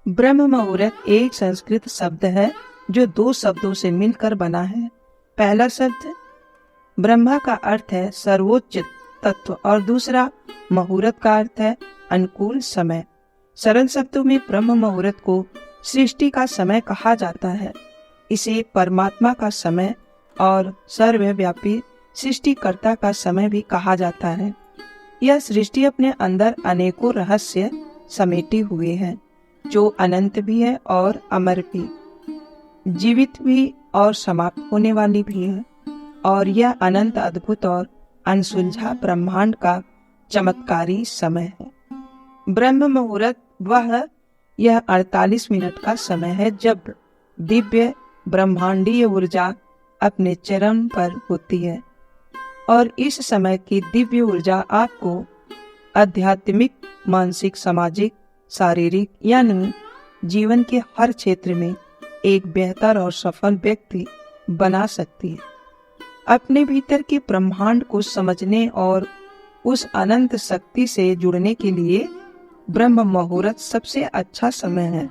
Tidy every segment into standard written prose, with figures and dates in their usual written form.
ब्रह्म मुहूर्त एक संस्कृत शब्द है जो दो शब्दों से मिलकर बना है। पहला शब्द ब्रह्मा का अर्थ है सर्वोच्च तत्व और दूसरा मुहूर्त का अर्थ है अनुकूल समय। सरल शब्दों में ब्रह्म मुहूर्त को सृष्टि का समय कहा जाता है। इसे परमात्मा का समय और सर्वव्यापी सृष्टिकर्ता का समय भी कहा जाता है। यह सृष्टि अपने अंदर अनेकों रहस्य समेटे हुए है, जो अनंत भी है और अमर भी, जीवित भी और समाप्त होने वाली भी है। और यह अनंत, अद्भुत और अनसुलझा ब्रह्मांड का चमत्कारी समय है। ब्रह्म मुहूर्त यह 48 मिनट का समय है जब दिव्य ब्रह्मांडीय ऊर्जा अपने चरम पर होती है, और इस समय की दिव्य ऊर्जा आपको आध्यात्मिक, मानसिक, सामाजिक, शारीरिक यानी जीवन के हर क्षेत्र में एक बेहतर और सफल व्यक्ति बना सकती है। अपने भीतर के ब्रह्मांड को समझने और उस अनंत शक्ति से जुड़ने के लिए ब्रह्म मुहूर्त सबसे अच्छा समय है।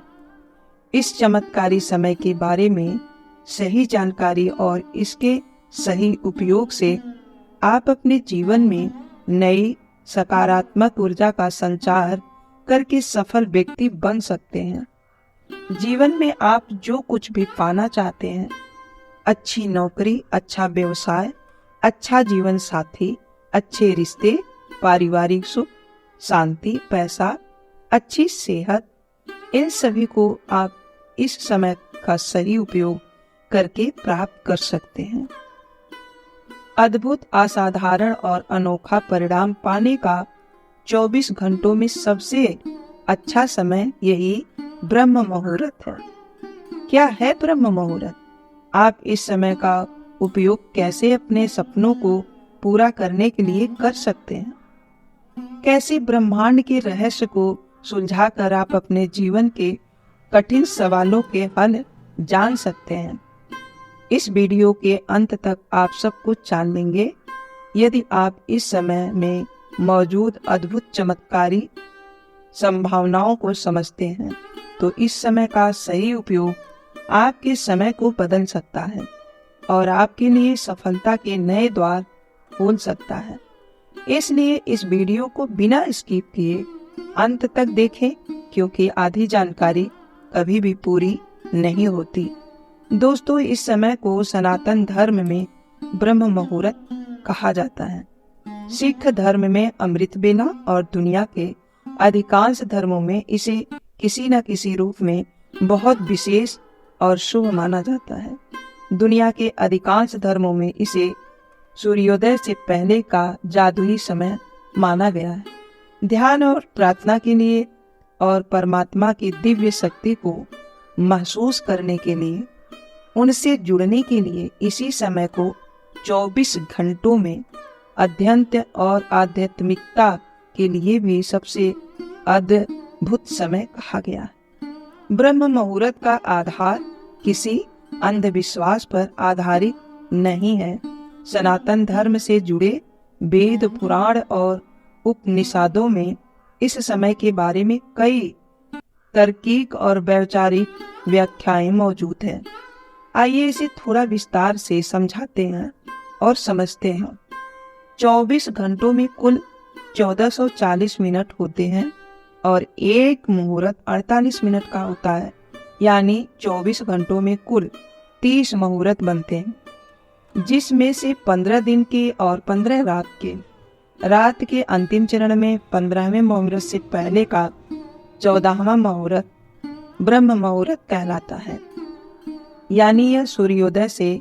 इस चमत्कारी समय के बारे में सही जानकारी और इसके सही उपयोग से आप अपने जीवन में नई सकारात्मक ऊर्जा का संचार करके सफल व्यक्ति बन सकते हैं। जीवन में आप जो कुछ भी पाना चाहते हैं, अच्छी नौकरी, अच्छा व्यवसाय, अच्छा जीवन साथी, अच्छे रिश्ते, पारिवारिक सुख, शांति, पैसा, अच्छी सेहत, इन सभी को आप इस समय का सही उपयोग करके प्राप्त कर सकते हैं। अद्भुत, असाधारण और अनोखा परिणाम पाने का 24 घंटों में सबसे अच्छा समय यही ब्रह्म मुहूर्त है। क्या है ब्रह्म मुहूर्त? आप इस समय का उपयोग कैसे अपने सपनों को पूरा करने के लिए कर सकते हैं? कैसे ब्रह्मांड के रहस्य को सुलझाकर आप अपने जीवन के कठिन सवालों के हल जान सकते हैं? इस वीडियो के अंत तक आप सब कुछ जान लेंगे। यदि आप इस समय में मौजूद अद्भुत चमत्कारी संभावनाओं को समझते हैं, तो इस समय का सही उपयोग आपके समय को बदल सकता है और आपके लिए सफलता के नए द्वार खोल सकता है। इसलिए इस वीडियो को बिना स्किप किए अंत तक देखें, क्योंकि आधी जानकारी कभी भी पूरी नहीं होती। दोस्तों, इस समय को सनातन धर्म में ब्रह्म मुहूर्त कहा जाता है। सिख धर्म में अमृत बेला और दुनिया के अधिकांश धर्मों में इसे किसी न किसी रूप में बहुत विशेष और शुभ माना जाता है। दुनिया के अधिकांश धर्मों में इसे सूर्योदय से पहले का जादुई समय माना गया है। ध्यान और प्रार्थना के लिए और परमात्मा की दिव्य शक्ति को महसूस करने के लिए, उनसे जुड़ने के लिए इसी समय को 24 घंटों में अध्ययन और आध्यात्मिकता के लिए भी सबसे अद्भुत समय कहा गया है। ब्रह्म मुहूर्त का आधार किसी अंधविश्वास पर आधारित नहीं है। सनातन धर्म से जुड़े वेद, पुराण और उपनिषदों में इस समय के बारे में कई तार्किक और वैचारिक व्याख्याएं मौजूद हैं। आइए इसे थोड़ा विस्तार से समझाते हैं और समझते हैं। 24 घंटों में कुल 1440 मिनट होते हैं और एक मुहूर्त 48 मिनट का होता है, यानी 24 घंटों में कुल 30 मुहूर्त बनते हैं, जिसमें से 15 दिन के और 15 रात के। रात के अंतिम चरण में 15वें मुहूर्त से पहले का 14वां मुहूर्त ब्रह्म मुहूर्त कहलाता है, यानी यह सूर्योदय से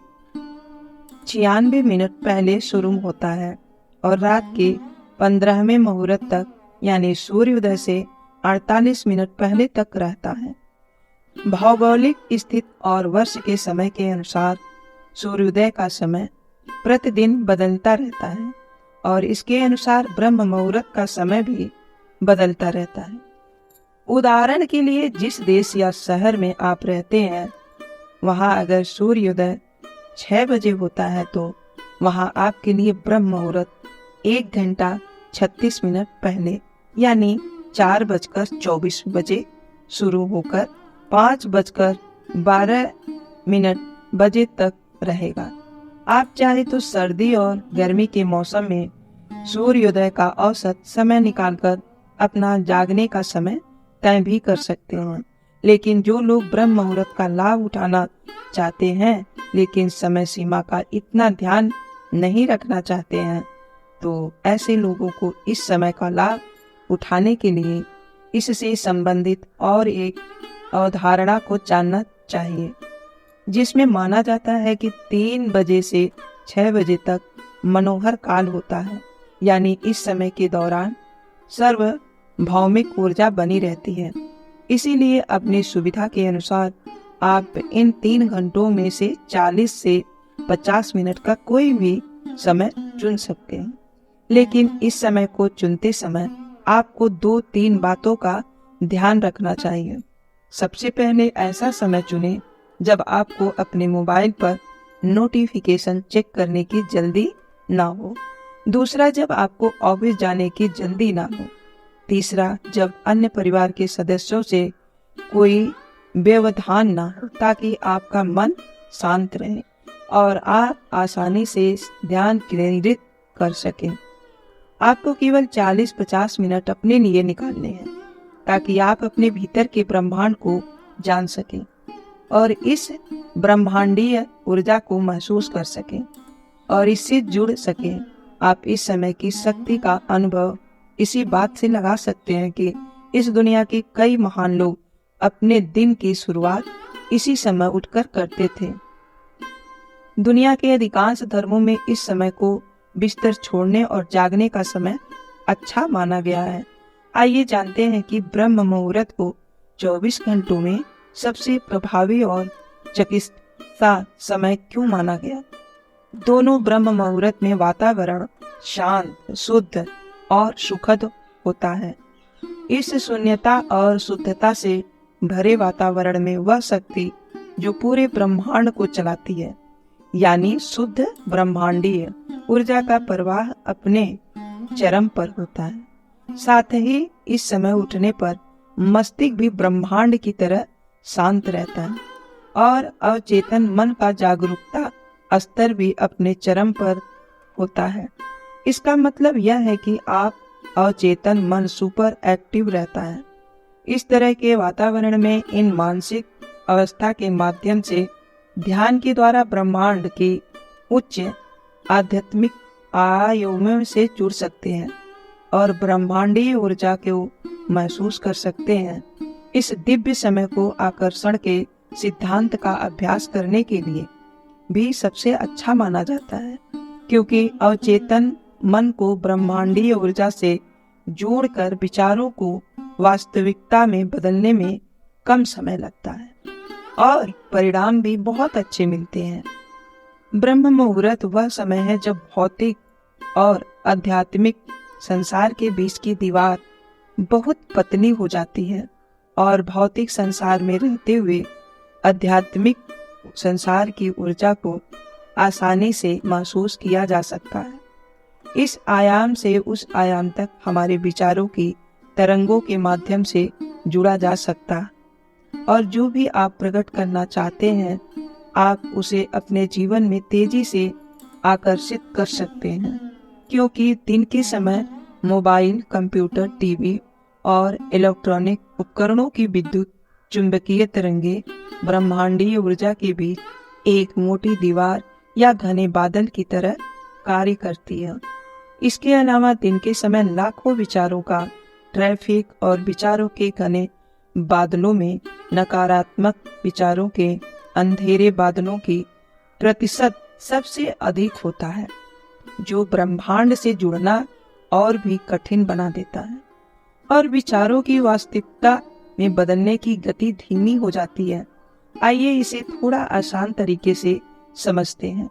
96 मिनट पहले शुरू होता है और रात के 15वें मुहूर्त तक, यानी सूर्योदय से 48 मिनट पहले तक रहता है। भौगोलिक स्थिति और वर्ष के समय के अनुसार सूर्योदय का समय प्रतिदिन बदलता रहता है और इसके अनुसार ब्रह्म मुहूर्त का समय भी बदलता रहता है। उदाहरण के लिए, जिस देश या शहर में आप रहते हैं, वहां अगर सूर्योदय 6 बजे होता है तो वहां आपके लिए ब्रह्म मुहूर्त 1 घंटा 36 मिनट पहले, यानी 4:24 बजे शुरू होकर 5:12 बजे तक रहेगा। आप चाहे तो सर्दी और गर्मी के मौसम में सूर्योदय का औसत समय निकालकर अपना जागने का समय तय भी कर सकते हैं। लेकिन जो लोग ब्रह्म मुहूर्त का लाभ उठाना चाहते हैं लेकिन समय सीमा का इतना ध्यान नहीं रखना चाहते हैं, तो ऐसे लोगों को इस समय का लाभ उठाने के लिए इससे संबंधित और एक अवधारणा को जानना चाहिए, जिसमें माना जाता है कि 3 बजे से 6 बजे तक मनोहर काल होता है। यानी इस समय के दौरान सर्व भौमिक ऊर्जा बनी रहती है। इसीलिए अपनी सुविधा के अनुसार आप इन 3 घंटों में से 40 से 50 मिनट का कोई भी समय चुन सकते हैं। लेकिन इस समय को चुनते समय आपको 2-3 बातों का ध्यान रखना चाहिए। सबसे पहले ऐसा समय चुनें जब आपको अपने मोबाइल पर नोटिफिकेशन चेक करने की जल्दी ना हो। दूसरा, जब आपको ऑफिस जाने की जल्दी ना हो। तीसरा, जब अन्य परिवार के सदस्यों से कोई व्यवधान ना हो, ताकि आपका मन शांत रहे और आप आसानी से ध्यान केंद्रित कर सकें। आपको केवल 40-50 मिनट अपने लिए निकालने हैं ताकि आप अपने भीतर के ब्रह्मांड को जान सकें और इस ब्रह्मांडीय ऊर्जा को महसूस कर सकें और इससे जुड़ सकें। आप इस समय की शक्ति का अनुभव इसी बात से लगा सकते हैं कि इस दुनिया के कई महान लोग अपने दिन की शुरुआत इसी समय उठकर करते थे। दुनिया के अधिकांश धर्मों में इस समय को बिस्तर छोड़ने और जागने का समय अच्छा माना गया है। आइए जानते हैं कि ब्रह्म मुहूर्त को 24 घंटों में सबसे प्रभावी और चिकित्सा समय क्यों माना गया। दोनों ब्रह्म मुहूर्त में वातावरण शांत, शुद्ध और सुखद होता है। इस शून्यता और शुद्धता से भरे वातावरण में वह शक्ति जो पूरे ब्रह्मांड को चलाती है, यानी शुद्ध ब्रह्मांडीय ऊर्जा का प्रवाह अपने चरम पर होता है। साथ ही इस समय उठने पर मस्तिष्क भी ब्रह्मांड की तरह शांत रहता है और अवचेतन मन का जागरूकता स्तर भी अपने चरम पर होता है। इसका मतलब यह है कि आप अवचेतन मन सुपर एक्टिव रहता है। इस तरह के वातावरण में इन मानसिक अवस्था के माध्यम से ध्यान के द्वारा ब्रह्मांड की उच्च आध्यात्मिक आयामों से जुड़ सकते हैं और ब्रह्मांडीय ऊर्जा को महसूस कर सकते हैं। इस दिव्य समय को आकर्षण के सिद्धांत का अभ्यास करने के लिए भी सबसे अच्छा माना जाता है, क्योंकि अवचेतन मन को ब्रह्मांडीय ऊर्जा से जोड़कर विचारों को वास्तविकता में बदलने में कम समय लगता है और परिणाम भी बहुत अच्छे मिलते हैं। ब्रह्म मुहूर्त वह समय है जब भौतिक और आध्यात्मिक संसार के बीच की दीवार बहुत पतली हो जाती है और भौतिक संसार में रहते हुए आध्यात्मिक संसार की ऊर्जा को आसानी से महसूस किया जा सकता है। इस आयाम से उस आयाम तक हमारे विचारों की तरंगों के माध्यम से जुड़ा जा सकता है और जो भी आप प्रकट करना चाहते हैं आप उसे अपने जीवन में तेजी से आकर्षित कर सकते हैं, क्योंकि दिन के समय मोबाइल, कंप्यूटर, टीवी और इलेक्ट्रॉनिक उपकरणों की विद्युत चुंबकीय तरंगे ब्रह्मांडीय ऊर्जा के बीच एक मोटी दीवार या घने बादल की तरह कार्य करती है। इसके अलावा दिन के समय लाखों विचारों का ट्रैफिक और विचारों के घने बादलों में नकारात्मक विचारों के अंधेरे बादलों की प्रतिशत सबसे अधिक होता है, जो ब्रह्मांड से जुड़ना और भी कठिन बना देता है और विचारों की वास्तविकता में बदलने की गति धीमी हो जाती है। आइए इसे थोड़ा आसान तरीके से समझते हैं।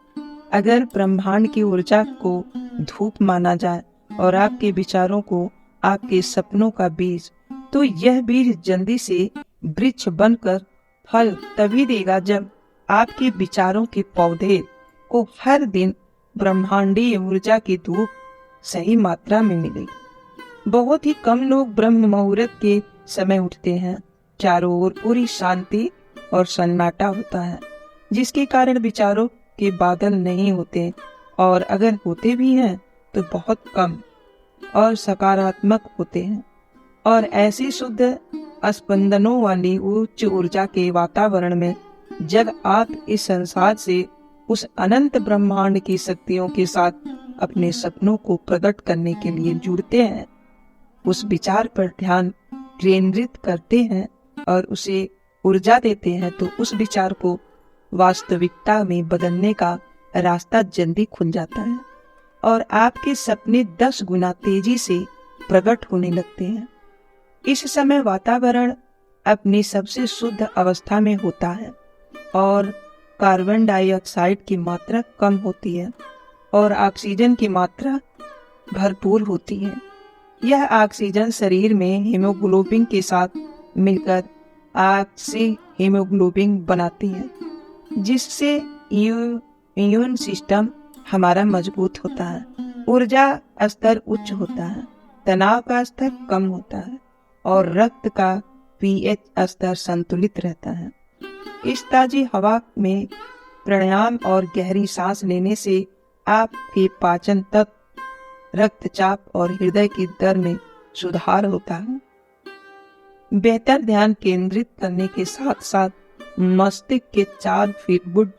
अगर ब्रह्मांड की ऊर्जा को धूप माना जाए और आपके विचारों को आपके सपनों का बीज, तो यह बीज जल्दी से वृक्ष बनकर फल तभी देगा जब आपके विचारों के पौधे को हर दिन ब्रह्मांडीय ऊर्जा की धूप सही मात्रा में मिलेगी। बहुत ही कम लोग ब्रह्म मुहूर्त के समय उठते हैं चारों ओर पूरी शांति और सन्नाटा होता है, जिसके कारण विचारों के बादल नहीं होते, और अगर होते भी हैं तो बहुत कम और सकारात्मक होते हैं। और ऐसी शुद्ध स्पंदनों वाली उच्च ऊर्जा के वातावरण में जब आप इस संसार से उस अनंत ब्रह्मांड की शक्तियों के साथ अपने सपनों को प्रकट करने के लिए जुड़ते हैं, उस विचार पर ध्यान केंद्रित करते हैं और उसे ऊर्जा देते हैं, तो उस विचार को वास्तविकता में बदलने का रास्ता जल्दी खुल जाता है और आपके सपने 10 गुना तेजी से प्रकट होने लगते हैं। इस समय वातावरण अपनी सबसे शुद्ध अवस्था में होता है और कार्बन डाइऑक्साइड की मात्रा कम होती है और ऑक्सीजन की मात्रा भरपूर होती है। यह ऑक्सीजन शरीर में हीमोग्लोबिन के साथ मिलकर ऑक्सी हीमोग्लोबिन बनाती है, जिससे इम्यून सिस्टम हमारा मजबूत होता है, ऊर्जा स्तर उच्च होता है, तनाव का स्तर कम होता है और रक्त का पीएच स्तर संतुलित रहता है। इस ताजी हवा में प्राणायाम और गहरी सांस लेने से आपके पाचन तंत्र, रक्तचाप और हृदय की दर में सुधार होता है। बेहतर ध्यान केंद्रित करने के साथ साथ मस्तिष्क के 4 फील गुड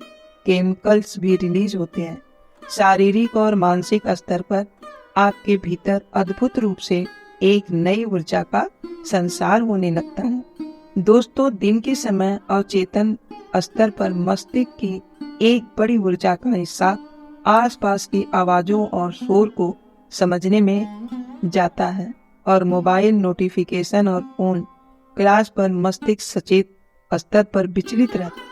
केमिकल्स भी रिलीज होते हैं। शारीरिक और मानसिक स्तर पर आपके भीतर अद्भुत रूप से एक नई ऊर्जा का संसार होने लगता है। दोस्तों, दिन के समय अवचेतन स्तर पर मस्तिष्क की एक बड़ी ऊर्जा का हिस्सा आसपास की आवाजों और शोर को समझने में जाता है और मोबाइल नोटिफिकेशन और फोन क्लास पर मस्तिष्क सचेत स्तर पर विचलित रहता है,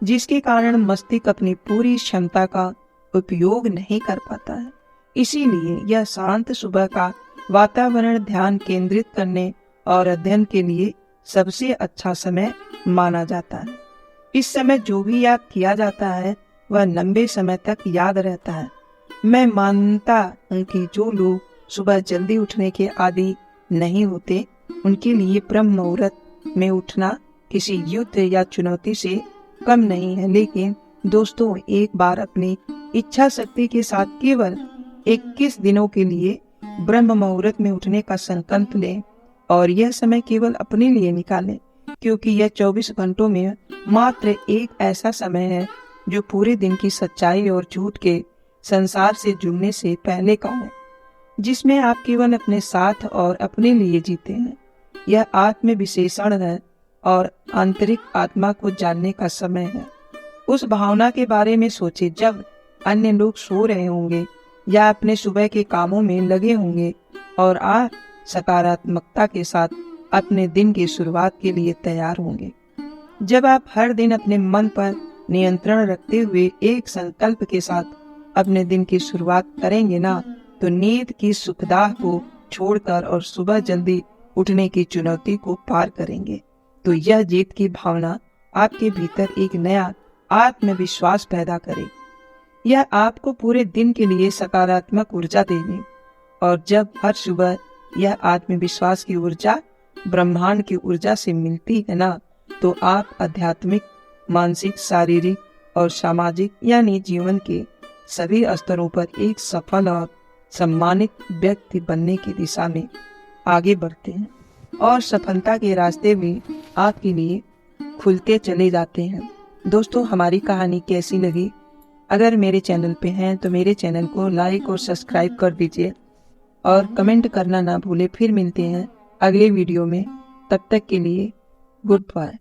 जिसके कारण मस्तिष्क अपनी पूरी क्षमता का उपयोग नहीं कर पाता है। इसीलिए यह शांत सुबह का वातावरण ध्यान केंद्रित करने और अध्ययन के लिए सबसे अच्छा समय माना जाता है। इस समय जो भी याद किया जाता है वह लंबे समय तक याद रहता है। मैं मानता हूँ कि जो लोग सुबह जल्दी उठने के आदी नहीं होते, उनके लिए ब्रह्म मुहूर्त में उठना किसी युद्ध या चुनौती से कम नहीं है। लेकिन दोस्तों, एक बार अपनी इच्छा शक्ति के साथ केवल 21 दिनों के लिए ब्रह्म मुहूर्त में उठने का संकल्प लें और यह समय केवल अपने लिए निकालें, क्योंकि यह 24 घंटों में मात्र एक ऐसा समय है जो पूरे दिन की सच्चाई और झूठ के संसार से जुड़ने से पहले का है, जिसमें आप केवल अपने साथ और अपने लिए जीते हैं। यह आत्म विशेषण है और आंतरिक आत्मा को जानने का समय है। उस भावना के बारे में सोचें जब अन्य लोग सो रहे होंगे या अपने सुबह के कामों में लगे होंगे और आप सकारात्मकता के साथ अपने दिन की शुरुआत के लिए तैयार होंगे। जब आप हर दिन अपने मन पर नियंत्रण रखते हुए एक संकल्प के साथ अपने दिन की शुरुआत करेंगे ना, तो नींद की सुखदाह को छोड़कर और सुबह जल्दी उठने की चुनौती को पार करेंगे, तो यह जीत की भावना आपके भीतर एक नया आत्मविश्वास पैदा करे। यह आपको पूरे दिन के लिए सकारात्मक ऊर्जा देगी और जब हर सुबह यह आत्मविश्वास की ऊर्जा ब्रह्मांड की ऊर्जा से मिलती है ना, तो आप आध्यात्मिक, मानसिक, शारीरिक और सामाजिक यानी जीवन के सभी स्तरों पर एक सफल और सम्मानित व्यक्ति बनने की दिशा में आगे बढ़ते हैं और सफलता के रास्ते भी आपके लिए खुलते चले जाते हैं। दोस्तों, हमारी कहानी कैसी लगी? अगर मेरे चैनल पे हैं तो मेरे चैनल को लाइक और सब्सक्राइब कर दीजिए और कमेंट करना ना भूले। फिर मिलते हैं अगले वीडियो में, तब तक के लिए गुड बाय।